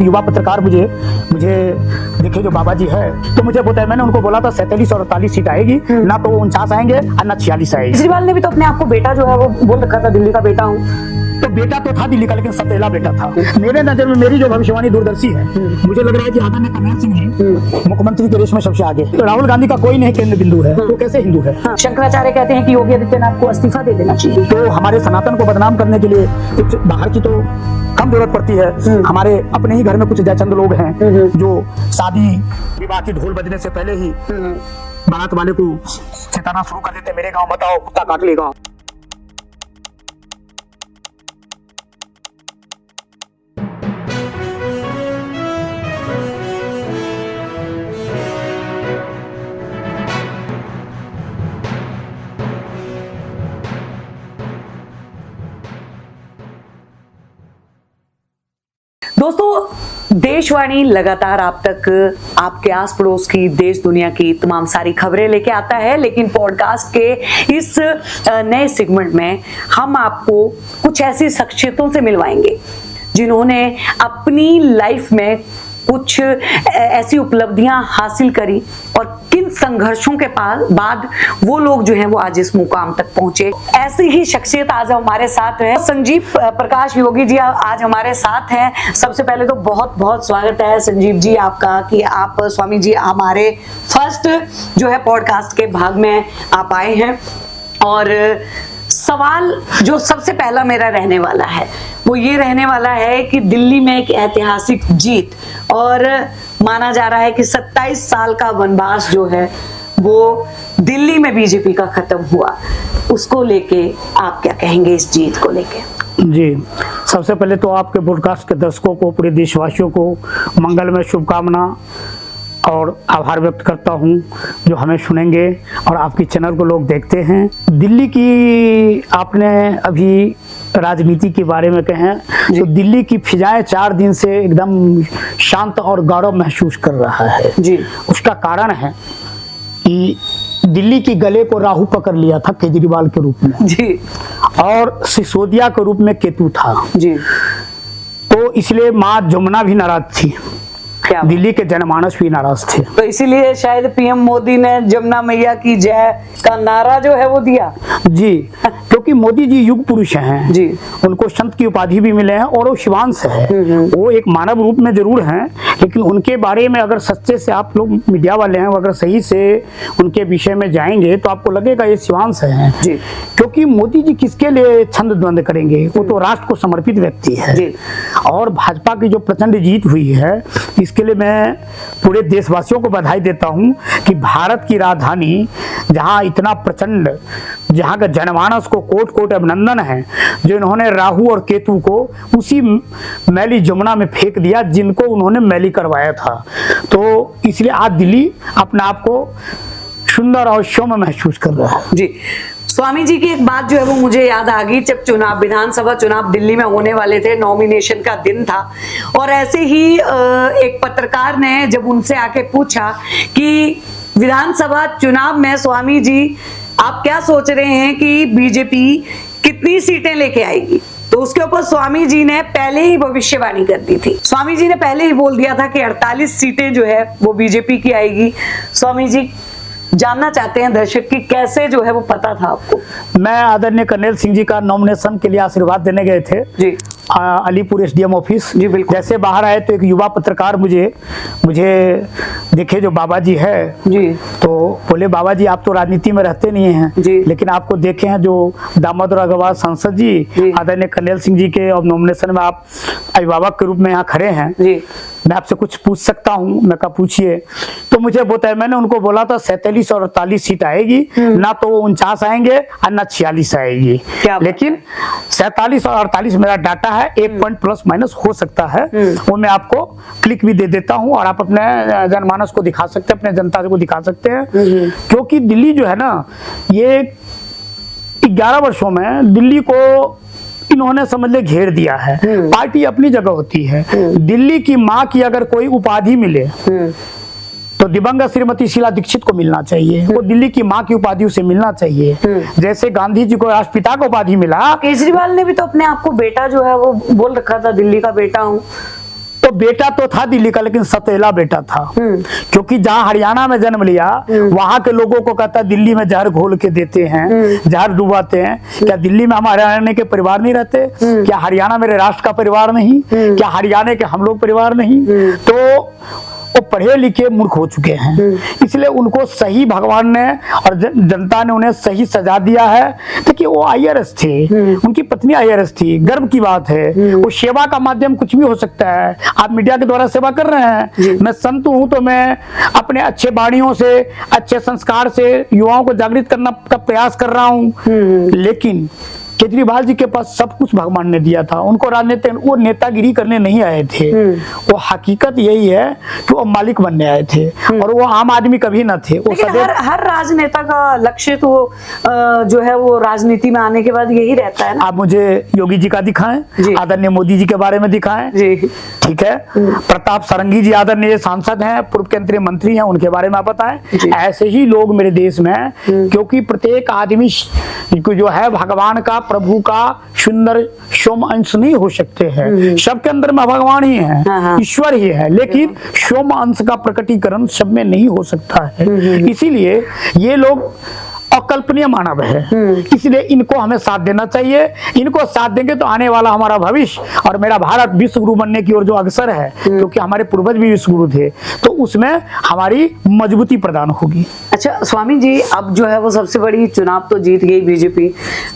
युवा पत्रकार मुझे देखे जो बाबा जी है, तो मुझे बताया, मैंने उनको बोला था 47 और 48 सीट आएगी, ना तो 49 आएंगे और ना 46 आएगी। केजरीवाल ने भी तो अपने आप को बेटा जो है वो बोल रखा था, दिल्ली का बेटा हूँ। तो बेटा तो था दिल्ली का, लेकिन सतेला बेटा था। मेरे नजर में मेरी जो भविष्यवाणी दूरदर्शी है, मुझे लग रहा है कि आदरणीय कन्हैया सिंह जी मुख्यमंत्री के रेस में सबसे आगे। राहुल गांधी का कोई नहीं केंद्र बिंदु है, तो कैसे हिंदू है? शंकराचार्य कहते हैं कि योगी आदित्यनाथ को इस्तीफा दे देना चाहिए। तो हमारे सनातन को बदनाम करने के लिए कुछ बाहर की तो कम जरूरत पड़ती है। हमारे अपने ही घर में कुछ जयचंद लोग हैं जो शादी विवाह की ढोल बजने से पहले ही बारात वाले को चिताना शुरू कर देते, मेरे गांव बताओ कुत्ता काट लेगा। दोस्तों, देशवाणी लगातार आप तक आपके आस पड़ोस की, देश दुनिया की तमाम सारी खबरें लेके आता है, लेकिन पॉडकास्ट के इस नए सेगमेंट में हम आपको कुछ ऐसी शख्सियतों से मिलवाएंगे जिन्होंने अपनी लाइफ में कुछ ऐसी उपलब्धियां हासिल करी और किन संघर्षों के बाद वो लोग जो हैं वो आज इस मुकाम तक पहुंचे। ऐसी ही शख्सियत आज हमारे साथ है। संजीव प्रकाश योगी जी आज हमारे साथ हैं। सबसे पहले तो बहुत बहुत स्वागत है संजीव जी आपका कि आप स्वामी जी हमारे फर्स्ट जो है पॉडकास्ट के भाग में आप आए हैं। और सवाल जो सबसे पहला मेरा रहने वाला है वो ये रहने वाला है कि दिल्ली में एक ऐतिहासिक जीत, और माना जा रहा है कि 27 साल का वनवास जो है वो दिल्ली में बीजेपी का खत्म हुआ, उसको लेके आप क्या कहेंगे इस जीत को लेके? जी, सबसे पहले तो आपके ब्रॉडकास्ट के दर्शकों को, पूरे देशवासियों को मंगलमय शुभकामना और आभार व्यक्त करता हूं जो हमें सुनेंगे और आपकी चैनल को लोग देखते हैं। दिल्ली की आपने अभी राजनीति के बारे में कहें तो दिल्ली की फिजाएं 4 दिन से एकदम शांत और गौरव महसूस कर रहा है जी। उसका कारण है कि दिल्ली की गले को राहु पकड़ लिया था केजरीवाल के रूप में जी, और सिसोदिया के रूप में केतु था जी। तो इसलिए माँ जमुना भी नाराज थी, क्या दिल्ली के जनमानस भी नाराज थे। तो इसीलिए शायद पीएम मोदी ने जमुना मैया की जय का नारा जो है वो दिया। जी, क्योंकि मोदी जी युग पुरुष हैं जी, उनको संत की उपाधि भी मिले हैं और वो शिवांश है। वो एक मानव रूप में जरूर हैं, लेकिन उनके बारे में अगर सच्चे से आप लोग मीडिया वाले हैं, अगर सही से उनके विषय में जाएंगे तो आपको लगेगा ये शिवांश है जी। क्योंकि मोदी जी किसके लिए छंद द्वंद करेंगे? वो तो राष्ट्र को समर्पित व्यक्ति है जी। और भाजपा की जो प्रचंड जीत हुई है इसके लिए मैं पूरे देशवासियों को बधाई देता हूं कि भारत की राजधानी जहां इतना प्रचंड, जहां का जनमानस को कोट कोट अभिनंदन है जो इन्होंने राहु और केतु को उसी मैली जमुना में फेंक दिया जिनको उन्होंने मैली करवाया था। तो इसलिए आज दिल्ली अपने आप को सुंदर और सौम्य महसूस कर रहा है। जी, स्वामी जी की एक बात जो है वो मुझे याद आ गई, जब विधानसभा चुनाव दिल्ली में होने वाले थे, नॉमिनेशन का दिन था, और ऐसे ही एक पत्रकार ने जब उनसे आके पूछा कि विधानसभा चुनाव में स्वामी जी आप क्या सोच रहे हैं कि बीजेपी कितनी सीटें लेके आएगी, तो उसके ऊपर स्वामी जी ने पहले ही भविष्यवाणी कर दी थी। स्वामी जी ने पहले ही बोल दिया था कि 48 सीटें जो है वो बीजेपी की आएगी। स्वामी जी जानना चाहते हैं दर्शक की कैसे जो है वो पता था आपको? मैं आदरणीय कन्हैया सिंह जी का नॉमिनेशन के लिए आशीर्वाद देने गए थे जी, अलीपुर एसडीएम ऑफिस। जी बिल्कुल। जैसे बाहर आए तो एक युवा पत्रकार मुझे देखे जो बाबा जी है जी, तो बोले बाबा जी आप तो राजनीति में रहते नहीं हैं जी, लेकिन आपको देखे हैं जो दामोदर अग्रवाल सांसद जी आदरणीय कन्हैया सिंह जी के और नॉमिनेशन में आप अभिभावक के रूप में यहाँ खड़े हैं जी। मैं आपसे कुछ पूछ सकता हूँ? मैं कहा पूछिए। तो मुझे बताया, मैंने उनको बोला था 47 और 48 सीट आएगी, ना तो 49 आएंगे और ना 46 आएगी, लेकिन 47 और 48 मेरा डाटा है। 1 पॉइंट प्लस माइनस हो सकता है, वो मैं आपको क्लिक भी दे देता हूँ और आप अपने जनमानस को दिखा सकते हैं, अपने जनता को दिखा सकते हैं। क्योंकि दिल्ली जो है ना, ये 11 वर्षों में दिल्ली को इन्होंने समझ ले घेर दिया है। पार्टी अपनी जगह होती है। दिल्ली की माँ की अगर कोई उपाधि मिले तो दिवंगत श्रीमती शीला दीक्षित को मिलना चाहिए, वो दिल्ली की माँ की उपाधि उसे मिलना चाहिए। जैसे गांधी जी को राष्ट्रपिता का उपाधि मिला। केजरीवाल ने भी तो अपने आप को बेटा जो है वो बोल रखा था, दिल्ली का बेटा हूँ। तो बेटा तो था दिल्ली का, लेकिन सौतेला बेटा था। क्योंकि जहाँ हरियाणा में जन्म लिया वहां के लोगों को कहता दिल्ली में जहर घोल के देते हैं, जहर डुबाते हैं। क्या दिल्ली में हमारे हरियाणा के परिवार नहीं रहते? क्या हरियाणा मेरे राष्ट्र का परिवार नहीं? क्या हरियाणा के हम लोग परिवार नहीं? तो वो पढ़े लिखे मूर्ख हो चुके हैं, इसलिए उनको सही भगवान ने और जनता ने उन्हें सही सजा दिया है। देखिए वो IRS थे, उनकी पत्नी IRS थी, गर्व की बात है। वो सेवा का माध्यम कुछ भी हो सकता है। आप मीडिया के द्वारा सेवा कर रहे हैं, मैं संत हूं तो मैं अपने अच्छे वाणियों से, अच्छे संस्कार से युवाओं को जागृत करना का प्रयास कर रहा हूं। लेकिन केजरीवाल जी के पास सब कुछ भगवान ने दिया था। उनको राजनीति, वो नेतागिरी करने नहीं आए थे। वो हकीकत यही है कि वो मालिक बनने आए थे और वो आम आदमी कभी न थे। वो हर राजनेता का लक्ष्य तो जो है वो राजनीति में आने के बाद यही रहता है ना। आप मुझे योगी जी का दिखाएं, आदरणीय मोदी जी के बारे में दिखाएं, ठीक है। प्रताप सारंगी जी आदरणीय सांसद हैं, पूर्व केंद्रीय मंत्री हैं, उनके बारे में आप बताएं। ऐसे ही लोग मेरे देश में हैं, क्योंकि प्रत्येक आदमी जो है भगवान का, प्रभु का सुंदर सोम अंश नहीं हो सकते हैं। सबके अंदर में भगवान ही है, ईश्वर ही है, लेकिन सोम अंश का प्रकटीकरण सब में नहीं हो सकता है। इसीलिए ये लोग अकल्पनीय मानव है, इसलिए इनको हमें साथ देना चाहिए। इनको साथ देंगे तो आने वाला हमारा भविष्य और मेरा भारत विश्व गुरु बनने की ओर जो अग्रसर है, क्योंकि हमारे पूर्वज भी विश्व गुरु थे, तो उसमें हमारी मजबूती प्रदान होगी। अच्छा स्वामी जी, अब जो है वो सबसे बड़ी चुनाव तो जीत गई बीजेपी,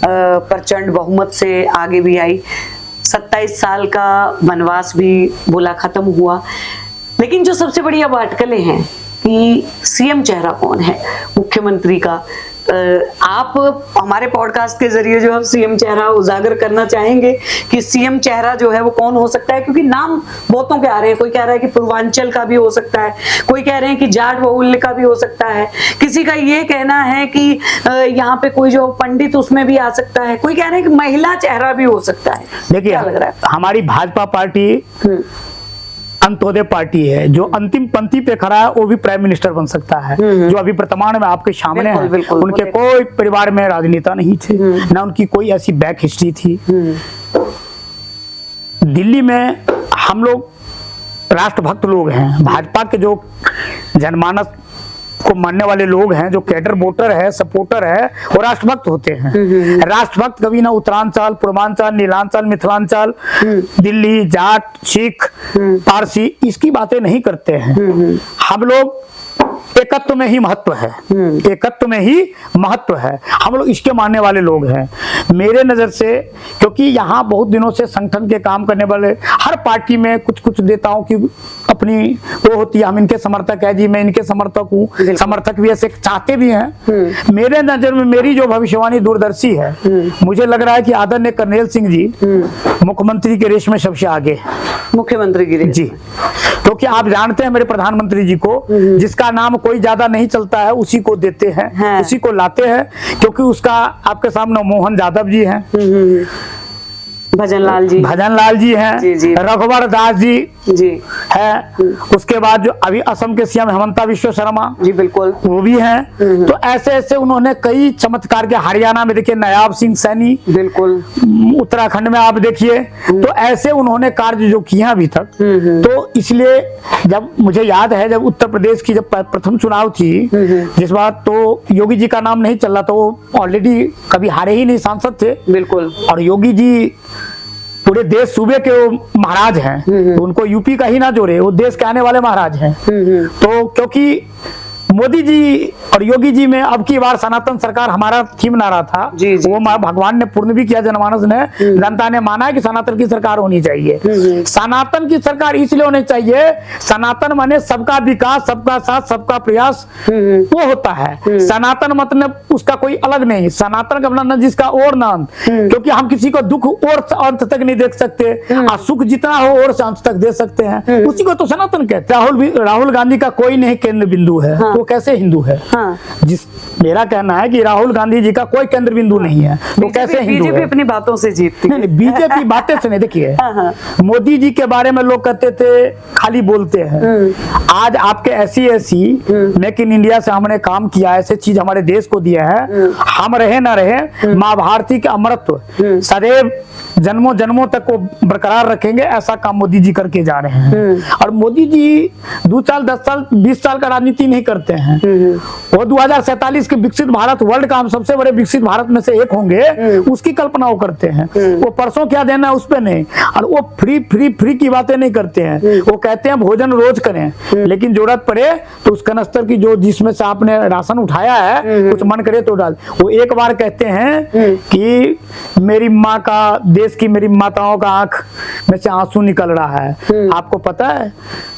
प्रचंड बहुमत से आगे भी आई, 27 साल का वनवास भी बोला खत्म हुआ। लेकिन जो सबसे बड़ी अब अटकलें हैं कि सीएम चेहरा कौन है, मुख्यमंत्री का। आप हमारे पॉडकास्ट के जरिए जो है सीएम चेहरा उजागर करना चाहेंगे कि सीएम चेहरा जो है वो कौन हो सकता है? क्योंकि नाम बहुतों के आ रहे हैं। कोई कह रहा है कि पूर्वांचल का भी हो सकता है, कोई कह रहे हैं कि जाट बहुल्य का भी हो सकता है, किसी का ये कहना है कि यहाँ पे कोई जो पंडित उसमें भी आ सकता है, कोई कह रहे हैं कि महिला चेहरा भी हो सकता है। देखिए, क्या लग रहा है? हमारी भाजपा पार्टी अंत्योदय पार्टी है, जो अंतिम पंक्ति पे खड़ा है वो भी प्राइम मिनिस्टर बन सकता है। जो अभी वर्तमान में आपके सामने है, उनके कोई परिवार में राजनेता नहीं थे, ना उनकी कोई ऐसी बैक हिस्ट्री थी। दिल्ली में हम लोग राष्ट्रभक्त लोग हैं। भाजपा के जो जनमानस को मानने वाले लोग हैं, जो कैडर वोटर है, सपोर्टर है, वो राष्ट्रभक्त होते हैं। राष्ट्रभक्त कभी ना उत्तरांचल, पूर्वांचल, नीलांचल, मिथिलांचल, दिल्ली, जाट, सिख, पारसी इसकी बातें नहीं करते हैं। हम लोग एकत्व में ही महत्व है, एकत्व में ही महत्व है। हम लोग इसके मानने वाले लोग हैं। मेरे नजर से, क्योंकि यहाँ बहुत दिनों से संगठन के काम करने वाले, हर पार्टी में कुछ कुछ नेताओं की अपनी वो होती है, हम इनके समर्थक है जी, मैं इनके समर्थक हूँ, समर्थक भी ऐसे चाहते भी हैं। मेरे नजर में मेरी जो भविष्यवाणी दूरदर्शी है, मुझे लग रहा है कि आदरणीय कर्नैल सिंह जी मुख्यमंत्री के रेस में सबसे आगे, मुख्यमंत्री की रेस जी। क्योंकि आप जानते हैं मेरे प्रधानमंत्री जी को, जिसका नाम कोई ज्यादा नहीं चलता है उसी को देते हैं, उसी को लाते हैं। क्योंकि उसका आपके सामने मोहन यादव जी हैं, भजनलाल जी हैं, रघुवर दास जी है, उसके बाद जो अभी असम के सीएम हेमंता बिश्व शर्मा जी, बिल्कुल वो भी हैं। तो ऐसे ऐसे उन्होंने कई चमत्कार के, हरियाणा में देखिए नयाब सिंह सैनी, बिल्कुल उत्तराखंड में आप देखिए, तो ऐसे उन्होंने कार्य जो किए अभी तक। तो इसलिए जब मुझे याद है, जब उत्तर प्रदेश की जब प्रथम चुनाव थी, जिस बार तो योगी जी का नाम नहीं चल रहा, तो वो ऑलरेडी कभी हारे ही नहीं सांसद थे, बिल्कुल। और योगी जी पूरे देश सूबे के महाराज हैं, तो उनको यूपी का ही ना जोड़े, वो देश के आने वाले महाराज हैं। तो क्योंकि मोदी जी और योगी जी में अब की बार सनातन सरकार हमारा थीम नारा था, वो भगवान ने पूर्ण भी किया, जनमानस ने, जनता ने माना है कि सनातन की सरकार होनी चाहिए। सनातन की सरकार इसलिए होनी चाहिए, सनातन माने सबका विकास, सबका साथ, सबका प्रयास, वो होता है। सनातन मतलब उसका कोई अलग नहीं, सनातन का मतलब जिसका और ना अंत, क्योंकि हम किसी को दुख और अंत तक नहीं देख सकते, और सुख जितना हो और अंत तक दे सकते हैं, उसी को तो सनातन कहते हैं। राहुल गांधी का कोई नहीं केंद्र बिंदु है, तो वो कैसे हिंदू है? हाँ। जिस मेरा कहना है कि राहुल गांधी जी का कोई केंद्र बिंदु नहीं है, वो कैसे हिंदू बीजेपी है? अपनी बातों से जीतती है। नहीं, बीजेपी बातें से नहीं। देखिए, हाँ। मोदी जी के बारे में लोग कहते थे खाली बोलते हैं, आज आपके ऐसी मेक इन इंडिया से हमने काम किया, ऐसे चीज हमारे देश को दिया है, हम रहे ना रहे, माँ भारती के अमरत्व सदैव जन्मों जन्मों तक वो बरकरार रखेंगे, ऐसा काम मोदी जी करके जा रहे हैं। और मोदी जी 2 साल 10 साल 20 साल का राजनीति नहीं करते हैं, वो 2047 के विकसित भारत, वर्ल्ड का हम सबसे बड़े विकसित भारत में से एक होंगे, उसकी कल्पना वो करते हैं। वो परसों क्या देना है उस पे नहीं, और वो फ्री फ्री फ्री की बातें नहीं करते हैं। वो कहते हैं भोजन रोज करें, लेकिन जरूरत पड़े तो उस कनस्तर की जो जिसमें से आपने राशन उठाया है, कुछ मन करे तो डाल। वो एक बार कहते हैं कि मेरी माँ का, देश की मेरी माताओं का आंख में से आंसू निकल रहा है। आपको पता है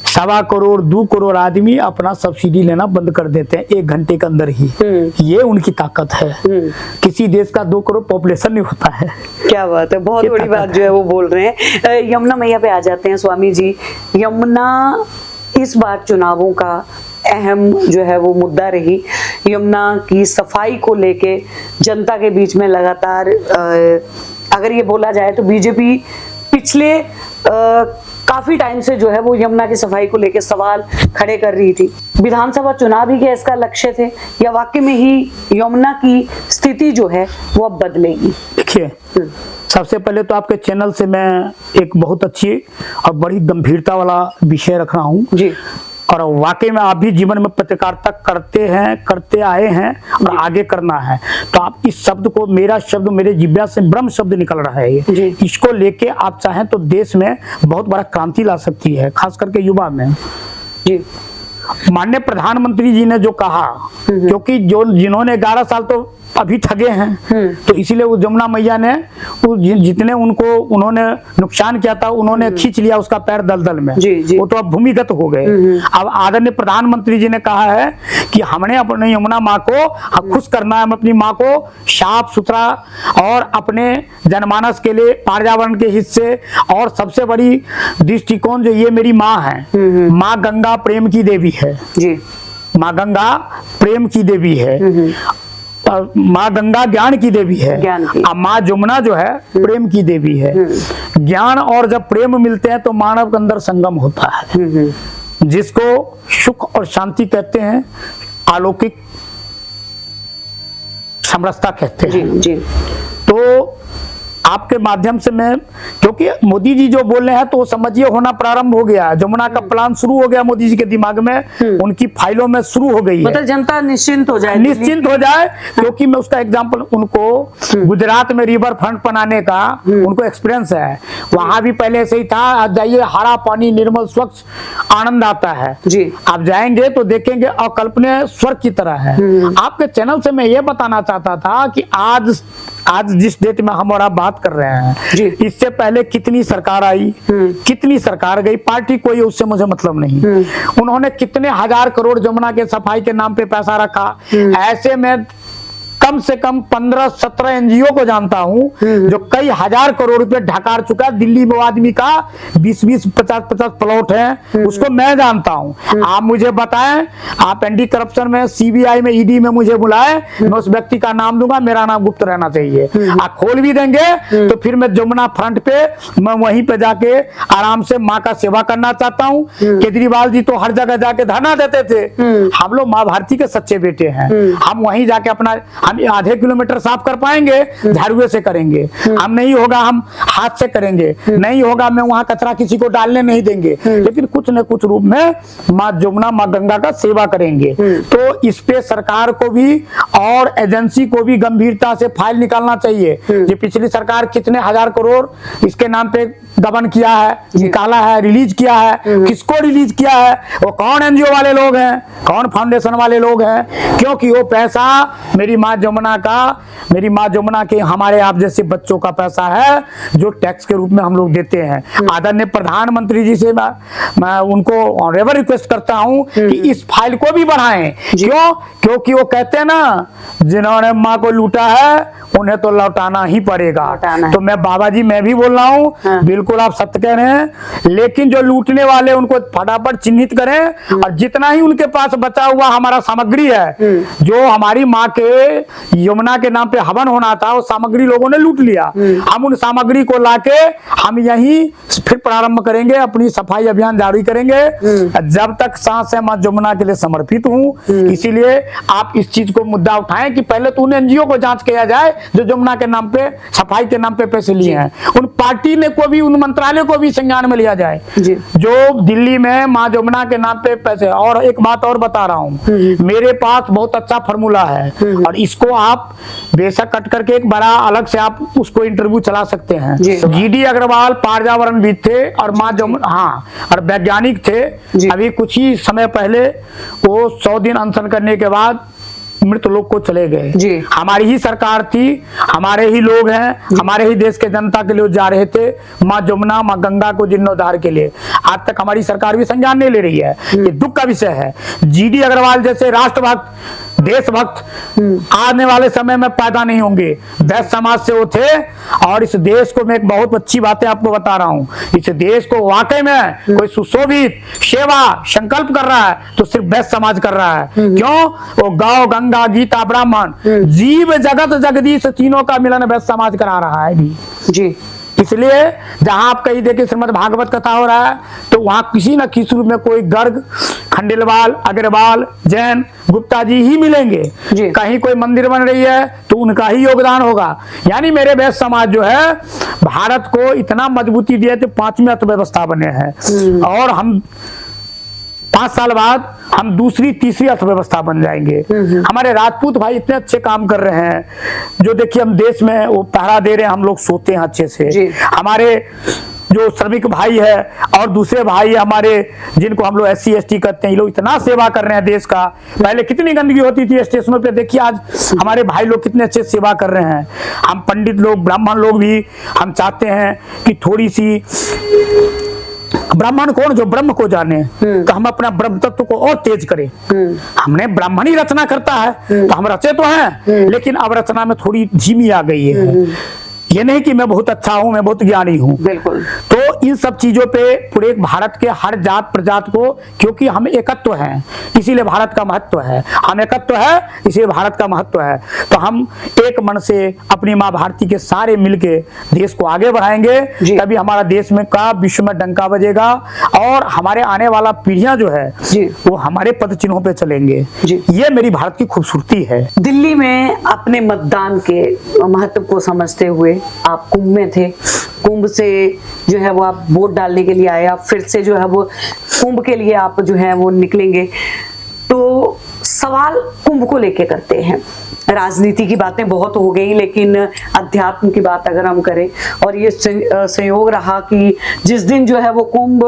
1.25 करोड़ 2 करोड़ आदमी अपना सब्सिडी लेना बंद कर देते हैं 1 घंटे के अंदर ही। ये उनकी ताकत है। किसी देश का 2 करोड़ पॉपुलेशन नहीं होता है। क्या बात है, बहुत बड़ी बात जो है वो बोल रहे हैं। यमुना मैया पे आ जाते हैं स्वामी जी। यमुना इस बार चुनावों का अहम जो है वो मुद्दा रही। यमुना की सफाई को लेके जनता के बीच में लगातार अगर ये बोला जाए तो बीजेपी पिछले काफी टाइम से जो है वो यमुना की सफाई को लेके सवाल खड़े कर रही थी। विधानसभा चुनाव ही क्या इसका लक्ष्य थे, या वाकई में ही यमुना की स्थिति जो है वो अब बदलेगी? देखिए, सबसे पहले तो आपके चैनल से मैं एक बहुत अच्छी और बड़ी गंभीरता वाला विषय रख रहा हूँ जी, और वाकई में आप भी जीवन में पत्रकारिता करते हैं, करते आए हैं और आगे करना है। तो आप इस शब्द को, मेरा शब्द मेरे जिह्वा से ब्रह्म शब्द निकल रहा है ये, इसको लेके आप चाहें तो देश में बहुत बड़ा क्रांति ला सकती है, खास करके युवा में जी। माननीय प्रधानमंत्री जी ने जो कहा, क्योंकि जिन्होंने 11 साल तो अभी ठगे हैं, तो इसीलिए वो यमुना मैया ने जितने उन्होंने नुकसान किया था, उन्होंने खींच लिया उसका पैर दलदल में। वो तो अब भूमिगत हो गए। अब आदरणीय प्रधानमंत्री जी ने कहा है कि हमने अपने यमुना माँ को खुश करना है, हम अपनी माँ को साफ सुथरा और अपने जनमानस के लिए पर्यावरण के हिस्से, और सबसे बड़ी दृष्टिकोण जो ये मेरी माँ है, माँ गंगा प्रेम की देवी है जी। माँ गंगा प्रेम की देवी है, माँ गंगा ज्ञान की देवी है, और माँ जमुना जो है प्रेम की देवी है। ज्ञान और जब प्रेम मिलते हैं तो मानव के अंदर संगम होता है, जिसको सुख और शांति कहते हैं, अलौकिक समरसता कहते हैं जी। तो आपके माध्यम से मैं, क्योंकि मोदी जी जो बोल रहे हैं तो समझिए होना प्रारंभ हो गया, जमुना का प्लान शुरू हो गया मोदी जी के दिमाग में, उनकी फाइलों में शुरू हो गई है। मतलब जनता निश्चिंत हो जाए, निश्चिंत हो जाए। क्योंकि मैं उसका एग्जांपल, उनको गुजरात में रिवर फ्रंट बनाने का उनको एक्सपीरियंस है, वहां भी पहले से ही था। आप जाइए, हरा पानी, निर्मल स्वच्छ, आनंद आता है जी। आप जाएंगे तो देखेंगे अकल्पनीय स्वर्ग की तरह है। आपके चैनल से मैं ये बताना चाहता था कि आज जिस डेट में हम और आप बात कर रहे हैं जी, इससे पहले कितनी सरकार आई, कितनी सरकार गई, पार्टी कोई उससे मुझे मतलब नहीं। उन्होंने कितने हजार करोड़ जमुना के सफाई के नाम पे पैसा रखा। ऐसे में कम से कम 15-17 एनजीओ को जानता हूं जो कई हजार करोड़ रुपए ढकार चुका। दिल्ली में आदमी का 20-20, 50-50 प्लॉट है, उसको मैं जानता हूं। आप मुझे बताएं, आप एंटी करप्शन में, सीबीआई में, ईडी में मुझे बुलाएं, मैं उस व्यक्ति का नाम दूंगा, मेरा नाम गुप्त रहना चाहिए। आप खोल भी देंगे तो फिर मैं जमुना फ्रंट पे, मैं वहीं पे जाके आराम से माँ का सेवा करना चाहता हूँ। केजरीवाल जी तो हर जगह जाके धरना देते थे, हम लोग माँ भारती के सच्चे बेटे हैं। हम वहीं जाके अपना, हम आधे किलोमीटर साफ कर पाएंगे, झाड़ुए से करेंगे। हम नहीं होगा हम हाथ से करेंगे, नहीं होगा मैं वहां कचरा किसी को डालने नहीं देंगे, लेकिन कुछ न कुछ रूप में माँ जमुना, माँ गंगा का सेवा करेंगे। तो इस पे सरकार को भी और एजेंसी को भी गंभीरता से फाइल निकालना चाहिए। ये पिछली सरकार कितने हजार करोड़ इसके नाम पे दमन किया है, निकाला है, रिलीज किया है, किसको रिलीज किया है, वो कौन एनजीओ वाले लोग हैं, कौन फाउंडेशन वाले लोग हैं, क्योंकि वो पैसा मेरी माँ जमुना का, मेरी माँ जमुना के, हमारे आप जैसे बच्चों का पैसा है जो टैक्स के रूप में हम लोग देते हैं। आदरणीय प्रधानमंत्री जी से मैं उनको ऑनरेबल रिक्वेस्ट करता हूं कि इस फाइल को भी बढ़ाएं। क्यों? क्योंकि वो कहते हैं ना, जिन्होंने माँ को लूटा है उन्हें तो लौटाना ही पड़ेगा। लौटाना है। तो मैं बाबा जी मैं भी बोल रहा हूँ, हाँ। बिल्कुल आप सत्य कह रहे हैं, लेकिन जो लूटने वाले उनको फटाफट चिन्हित करें और जितना ही उनके पास बचा हुआ हमारा सामग्री है, जो हमारी माँ के यमुना के नाम पे हवन होना था, वो सामग्री लोगों ने लूट लिया। हम उन सामग्री को लाके हम यहीं फिर प्रारंभ करेंगे, अपनी सफाई अभियान जारी करेंगे जब तक सांस है। माँ यमुना के लिए समर्पित हूँ। इसीलिए आप इस चीज को मुद्दा उठाएं कि पहले तो उन एनजीओ को जांच किया जाए जो यमुना के नाम पे सफाई के नाम पे पैसे लिए हैं। उन पार्टी ने को भी, उन मंत्रालय को भी संज्ञान में लिया जाए जो दिल्ली में माँ यमुना के नाम पे पैसे। और एक बात और बता रहा हूँ, मेरे पास बहुत अच्छा फॉर्मूला है और इसको आप बेशक कट करके एक बड़ा अलग से आप उसको इंटरव्यू चला सकते हैं। जीडी अग्रवाल पर्यावरणविद थे और माँ यमुना, हाँ, और वैज्ञानिक थे। अभी कुछ ही समय पहले वो 100 दिन अनशन करने के बाद मृत लोग को चले गए। हमारी ही सरकार थी, हमारे ही लोग हैं, हमारे ही देश के जनता के लिए जा रहे थे माँ यमुना, माँ गंगा को जीर्णोद्धार के लिए। आज तक हमारी सरकार भी संज्ञान नहीं ले रही है। ये दुख का विषय है। जीडी अग्रवाल जैसे राष्ट्रभक्त, देशभक्त आने वाले समय में पैदा नहीं होंगे। वैश्य समाज से वो थे और इस देश को मैं एक बहुत अच्छी बातें आपको बता रहा हूँ, इस देश को वाकई में कोई सुशोभित सेवा संकल्प कर रहा है तो सिर्फ वैश्य समाज कर रहा है। क्यों? वो गौ, गंगा, गीता, ब्राह्मण, जीव जगत जगदीश तीनों का मिलन वैश्य समाज करा रहा है भी जी। इसलिए जहां आप कहीं देखिए श्रीमद् भागवत कथा हो रहा है तो वहां किसी न किसी रूप में कोई गर्ग, खंडेलवाल, अग्रवाल, जैन, गुप्ता जी ही मिलेंगे। कहीं कोई मंदिर बन रही है तो उनका ही योगदान होगा। यानी मेरे वैश्य समाज जो है भारत को इतना मजबूती दिया तो 5वीं अर्थव्यवस्था बने हैं और हम 5 साल बाद हम दूसरी तीसरी अर्थव्यवस्था बन जाएंगे। हमारे राजपूत भाई इतने अच्छे काम कर रहे हैं, जो देखिए हम देश में वो पहरा दे रहे हैं, हम लोग सोते हैं अच्छे से। हमारे जो श्रमिक भाई है और दूसरे भाई हमारे जिनको हम लोग SC ST करते हैं, ये लोग इतना सेवा कर रहे हैं देश का। पहले कितनी गंदगी होती थी स्टेशनों पे, देखिए आज हमारे भाई लोग कितने अच्छे सेवा कर रहे हैं। हम पंडित लोग, ब्राह्मण लोग भी हम चाहते हैं कि थोड़ी सी, ब्राह्मण कौन जो ब्रह्म को जाने, तो हम अपना ब्रह्म तत्व को और तेज करें। हमने ब्राह्मण ही रचना करता है तो हम रचे तो हैं, लेकिन अब रचना में थोड़ी धीमी आ गई है। ये नहीं कि मैं बहुत अच्छा हूं, मैं बहुत ज्ञानी हूं। बिल्कुल। तो इन सब चीजों पे पूरे भारत के हर जात प्रजात को, क्योंकि हम एकत्व हैं इसीलिए भारत का महत्व है, हम एकत्व है इसीलिए भारत का महत्व है। तो हम एक मन से अपनी माँ भारती के सारे मिलके देश को आगे बढ़ाएंगे, तभी हमारा देश में का विश्व में डंका बजेगा और हमारे आने वाला पीढ़ियां जो है वो हमारे पद चिन्हों पे चलेंगे। ये मेरी भारत की खूबसूरती है। दिल्ली में अपने मतदान के महत्व को समझते हुए आप कुंभ में थे, कुंभ से जो है वो आप वोट डालने के लिए आए, आप फिर से जो है वो कुंभ के लिए आप जो है वो निकलेंगे। तो सवाल कुंभ को लेके करते हैं। राजनीति की बातें बहुत हो गई, लेकिन अध्यात्म की बात अगर हम करें, और ये संयोग रहा कि जिस दिन जो है वो कुंभ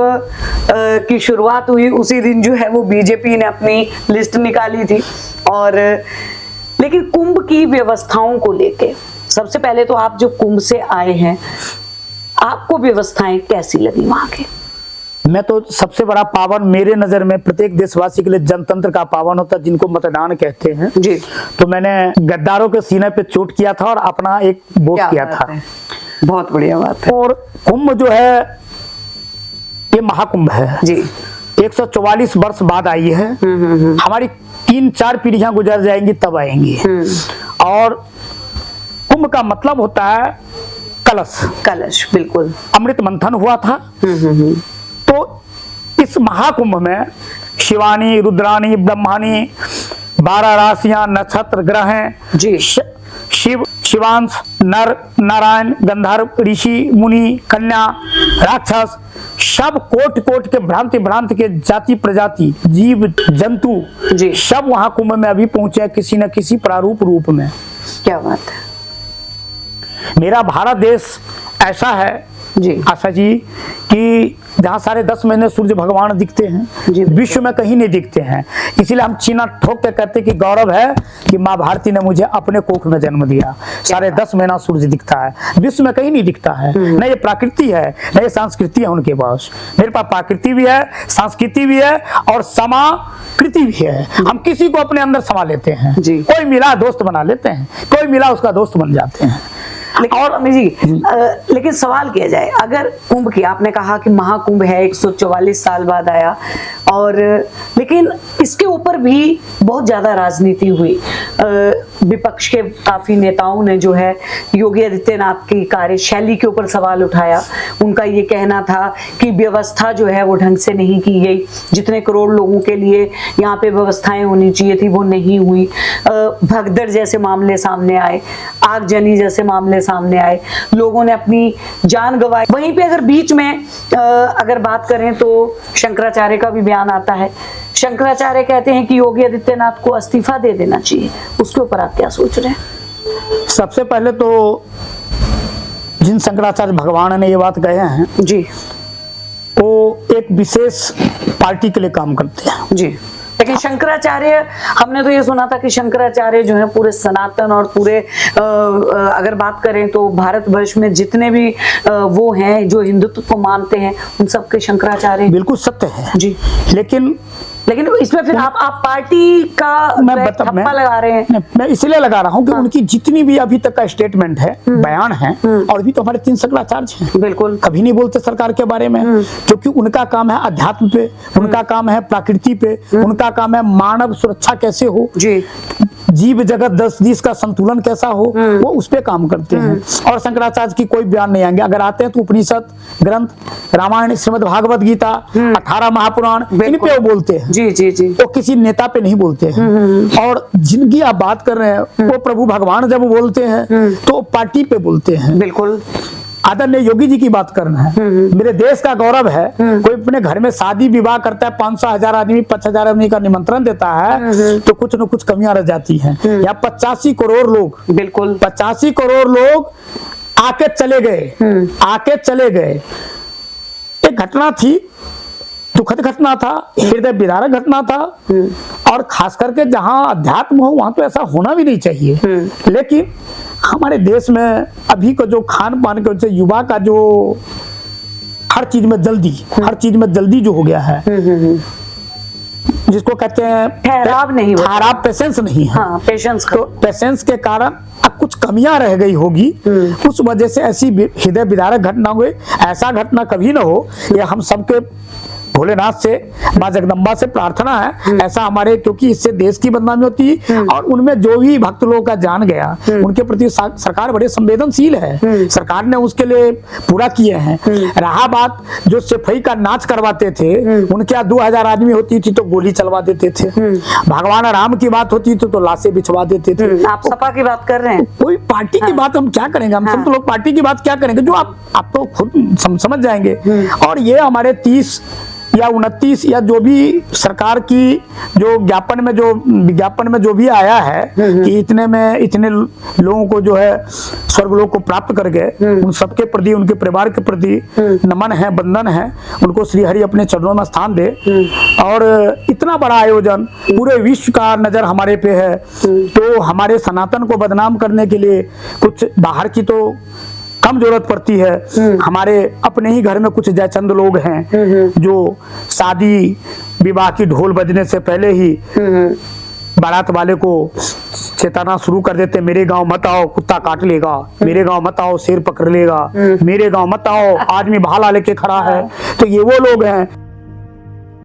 की शुरुआत हुई उसी दिन जो है वो बीजेपी ने अपनी लिस्ट निकाली थी। और लेकिन कुंभ की व्यवस्थाओं को लेके, सबसे पहले तो आप जो कुंभ से आए हैं, आपको व्यवस्थाएं कैसी लगी वहां के? मैं तो सबसे बड़ा पावन मेरे नजर में प्रत्येक देशवासी के लिए जनतंत्र का पावन होता है, जिनको मतदान कहते हैं जी। तो मैंने गद्दारों के सीने पे चोट किया था और अपना एक वोट किया था। बहुत बढ़िया बात है। और कुंभ जो है ये महाकुंभ है जी, 144 वर्ष बाद आई है। हमारी 3-4 पीढ़ियां गुजर जाएंगी तब आएंगी। और कुंभ का मतलब होता है कलश। कलश, बिल्कुल। अमृत मंथन हुआ था। तो इस महाकुंभ में शिवानी, रुद्रानी, ब्रह्मानी, 12 राशियां, नक्षत्र, ग्रह जी, शिव, शिवांश, नर, नारायण, गंधर्व, ऋषि, मुनि, कन्या, राक्षस, सब कोट कोट के भ्रांति भ्रांति के जाति प्रजाति, जीव जंतु जी, सब वहां कुंभ में अभी पहुंचे किसी न किसी प्रारूप रूप में। क्या बात है। मेरा भारत देश ऐसा है जी आशा जी कि जहाँ 10.5 महीने सूर्य भगवान दिखते हैं, जी, विश्व में कहीं नहीं दिखते हैं। इसीलिए हम चीना ठोक के कहते कि गौरव है कि माँ भारती ने मुझे अपने कोख में जन्म दिया। 10.5 महीना सूर्य दिखता है, विश्व में कहीं नहीं दिखता है। न ये प्रकृति है, न ये संस्कृति है उनके पास। मेरे पास प्रकृति भी है, संस्कृति भी है और समाकृति भी है। हम किसी को अपने अंदर समा लेते हैं। कोई मिला दोस्त बना लेते हैं, कोई मिला उसका दोस्त बन जाते हैं। लेकिन और स्वामी जी, लेकिन सवाल किया जाए, अगर कुंभ की आपने कहा कि महाकुंभ है 144 साल बाद आया, और लेकिन इसके ऊपर भी बहुत ज्यादा राजनीति हुई। विपक्ष के काफी नेताओं ने जो है योगी आदित्यनाथ की कार्यशैली के ऊपर सवाल उठाया। उनका ये कहना था कि व्यवस्था जो है वो ढंग से नहीं की गई, जितने करोड़ लोगों के लिए यहाँ पे व्यवस्थाएं होनी चाहिए थी वो नहीं हुई। भगदड़ जैसे मामले सामने आए, आगजनी जैसे मामले सामने आए, लोगों ने अपनी जान गंवाई। वहीं पे अगर बीच में अगर बात करें तो शंकराचार्य का भी बयान आता है। शंकराचार्य कहते हैं कि योगी आदित्यनाथ को इस्तीफा दे देना चाहिए। उसके ऊपर आप क्या सोच रहे हैं? सबसे पहले तो जिन शंकराचार्य भगवान ने ये बात कहे हैं जी, वो एक विशेष पार्टी के लिए काम करते हैं जी। लेकिन शंकराचार्य, हमने तो ये सुना था कि शंकराचार्य जो है पूरे सनातन और पूरे अगर बात करें तो भारतवर्ष में जितने भी वो हैं जो हिंदुत्व को मानते हैं, उन सबके शंकराचार्य। बिल्कुल सत्य है जी। लेकिन इसमें फिर आप पार्टी का ठप्पा लगा रहे हैं। मैं इसलिए लगा रहा हूँ कि उनकी जितनी भी अभी तक का स्टेटमेंट है, बयान है, और भी तो हमारे 3 शंकराचार्य हैं, बिल्कुल कभी नहीं बोलते सरकार के बारे में, क्योंकि उनका काम है अध्यात्म पे, उनका काम है प्रकृति पे, उनका काम है मानव सुरक्षा कैसे हो जी, जीव जगत 10-20 का संतुलन कैसा हो, वो उस पे काम करते हैं। और शंकराचार्य की कोई बयान नहीं आएंगे। अगर आते हैं तो उपनिषद ग्रंथ, रामायण, श्रीमद् भागवत गीता, 18 महापुराण, इन पे वो बोलते हैं। जी जी जी। वो किसी नेता पे नहीं बोलते हैं। और जिनकी आप बात कर रहे हैं वो प्रभु भगवान जब बोलते हैं तो पार्टी पे बोलते हैं। बिल्कुल आदरणीय योगी जी की बात करना है। मेरे देश का गौरव है, कोई अपने घर में शादी विवाह करता है, 500,000 आदमी 5,000 आदमी का निमंत्रण देता है तो कुछ न कुछ कमियां रह जाती हैं। या 85 करोड़ लोग, बिल्कुल 85 करोड़ लोग आके चले गए। एक घटना थी, दुखद घटना था, हृदय विदारक घटना था, और खास करके जहां अध्यात्म हो वहां तो ऐसा होना भी नहीं चाहिए। लेकिन हमारे देश में अभी का जो खान पान के युवा का जो हर चीज में जल्दी जो हो गया है, जिसको कहते हैं ठहराव, पेशेंस नहीं है। हाँ, तो पेशेंस के कारण अब कुछ कमियां रह गई होगी, उस वजह से ऐसी हृदय विदारक घटना हुई। ऐसा घटना कभी ना हो, ये हम सबके भोलेनाथ से, माँ जगदम्बा से प्रार्थना है ऐसा हमारे, क्योंकि इससे देश की बदनामी होती है और उनमें जो भी भक्त लोगों का जान गया उनके प्रति सरकार बड़े संवेदनशील है। सरकार ने उसके लिए पूरा किए हैं। रहा बात जो सफाई का नाच करवाते थे, उनके यहाँ 2000 आदमी होती थी तो गोली चलवा देते थे। भगवान राम की बात होती थी तो लाशें बिछवा देते थे। आप सपा की बात कर रहे हैं, कोई पार्टी की बात हम क्या करेंगे, हम सब तो लोग पार्टी की बात क्या करेंगे, जो आप तो खुद समझ जाएंगे। और ये हमारे 30 या 29 या जो भी सरकार की जो विज्ञापन में जो भी आया है कि इतने लोगों को जो है स्वर्गलोक को प्राप्त कर गए, उन सबके प्रति, उनके परिवार के प्रति नमन है, वंदन है। उनको श्री हरि अपने चरणों में स्थान दे। और इतना बड़ा आयोजन, पूरे विश्व का नजर हमारे पे है, तो हमारे सनातन को बदनाम करने के लिए कुछ बाहर की तो कम जरूरत पड़ती है। हमारे अपने ही घर में कुछ जयचंद लोग हैं जो शादी विवाह की ढोल बजने से पहले ही बारात वाले को चेताना शुरू कर देते, मेरे गांव मत आओ कुत्ता काट लेगा, मेरे गांव मत आओ शेर पकड़ लेगा, मेरे गांव मत आओ आदमी भाला लेके खड़ा है। तो ये वो लोग हैं